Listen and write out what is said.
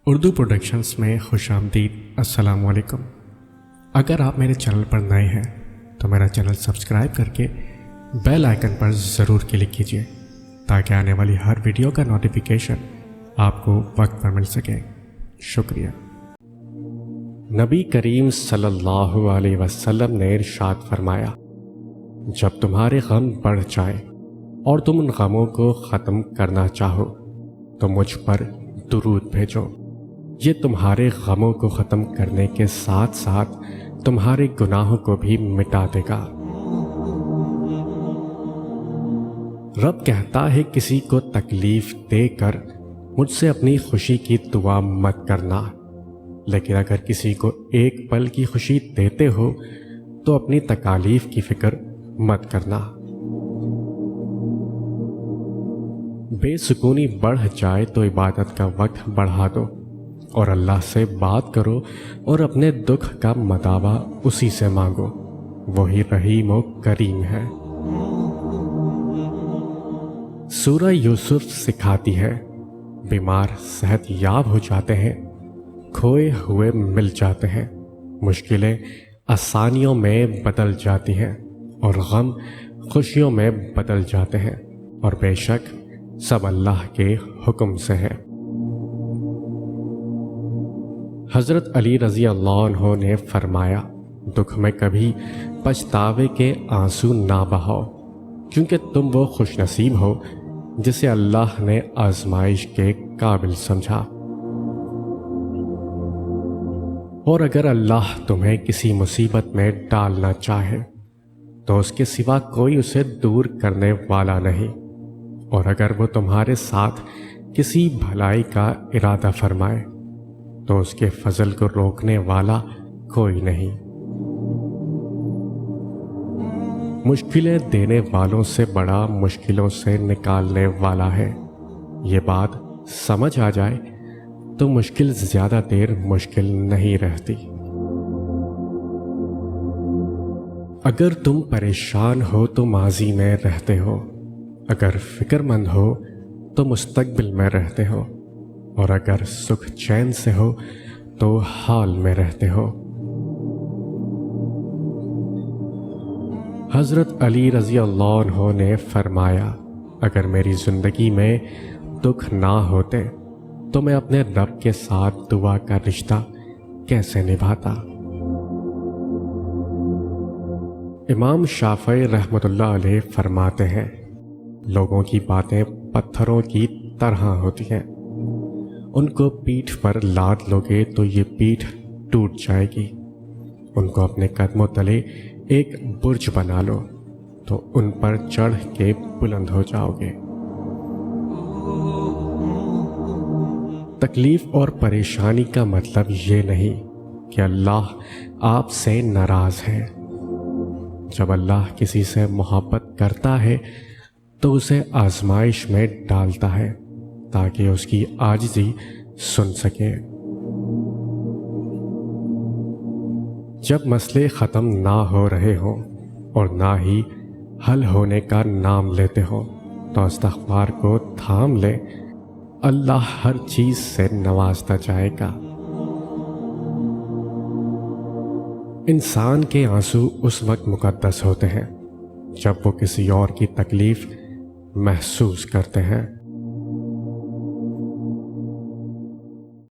Urdu productions میں خوش آمدید۔ السلام علیکم۔ اگر آپ میرے چینل پر نئے ہیں تو میرا چینل سبسکرائب کر کے بیل آئیکن پر ضرور کلک کیجیے تاکہ آنے والی ہر ویڈیو کا نوٹیفیکیشن آپ کو وقت پر مل سکے۔ شکریہ۔ نبی کریم صلی اللہ علیہ وسلم نے ارشاد فرمایا، جب تمہارے غم بڑھ جائیں اور تم ان غموں کو ختم کرنا چاہو تو مجھ پر درود بھیجو، یہ تمہارے غموں کو ختم کرنے کے ساتھ ساتھ تمہارے گناہوں کو بھی مٹا دے گا۔ رب کہتا ہے کسی کو تکلیف دے کر مجھ سے اپنی خوشی کی دعا مت کرنا، لیکن اگر کسی کو ایک پل کی خوشی دیتے ہو تو اپنی تکالیف کی فکر مت کرنا۔ بے سکونی بڑھ جائے تو عبادت کا وقت بڑھا دو اور اللہ سے بات کرو اور اپنے دکھ کا مداوع اسی سے مانگو، وہی رحیم و کریم ہے۔ سورہ یوسف سکھاتی ہے، بیمار صحت یاب ہو جاتے ہیں، کھوئے ہوئے مل جاتے ہیں، مشکلیں آسانیوں میں بدل جاتی ہیں اور غم خوشیوں میں بدل جاتے ہیں، اور بے شک سب اللہ کے حکم سے ہے۔ حضرت علی رضی اللہ عنہ نے فرمایا، دکھ میں کبھی پچھتاوے کے آنسو نہ بہاؤ، کیونکہ تم وہ خوش نصیب ہو جسے اللہ نے آزمائش کے قابل سمجھا۔ اور اگر اللہ تمہیں کسی مصیبت میں ڈالنا چاہے تو اس کے سوا کوئی اسے دور کرنے والا نہیں، اور اگر وہ تمہارے ساتھ کسی بھلائی کا ارادہ فرمائے تو اس کے فضل کو روکنے والا کوئی نہیں۔ مشکلیں دینے والوں سے بڑا مشکلوں سے نکالنے والا ہے۔ یہ بات سمجھ آ جائے تو مشکل زیادہ دیر مشکل نہیں رہتی۔ اگر تم پریشان ہو تو ماضی میں رہتے ہو، اگر فکر مند ہو تو مستقبل میں رہتے ہو، اور اگر سکھ چین سے ہو تو حال میں رہتے ہو۔ حضرت علی رضی اللہ عنہ نے فرمایا، اگر میری زندگی میں دکھ نہ ہوتے تو میں اپنے رب کے ساتھ دعا کا رشتہ کیسے نبھاتا۔ امام شافعی رحمۃ اللہ علیہ فرماتے ہیں، لوگوں کی باتیں پتھروں کی طرح ہوتی ہیں، ان کو پیٹھ پر لاد لوگے تو یہ پیٹھ ٹوٹ جائے گی، ان کو اپنے قدموں تلے ایک برج بنا لو تو ان پر چڑھ کے بلند ہو جاؤ گے۔ تکلیف اور پریشانی کا مطلب یہ نہیں کہ اللہ آپ سے ناراض ہے۔ جب اللہ کسی سے محبت کرتا ہے تو اسے آزمائش میں ڈالتا ہے تاکہ اس کی عاجزی سن سکے۔ جب مسئلے ختم نہ ہو رہے ہوں اور نہ ہی حل ہونے کا نام لیتے ہوں تو استغفار کو تھام لے، اللہ ہر چیز سے نوازتا جائے گا۔ انسان کے آنسو اس وقت مقدس ہوتے ہیں جب وہ کسی اور کی تکلیف محسوس کرتے ہیں۔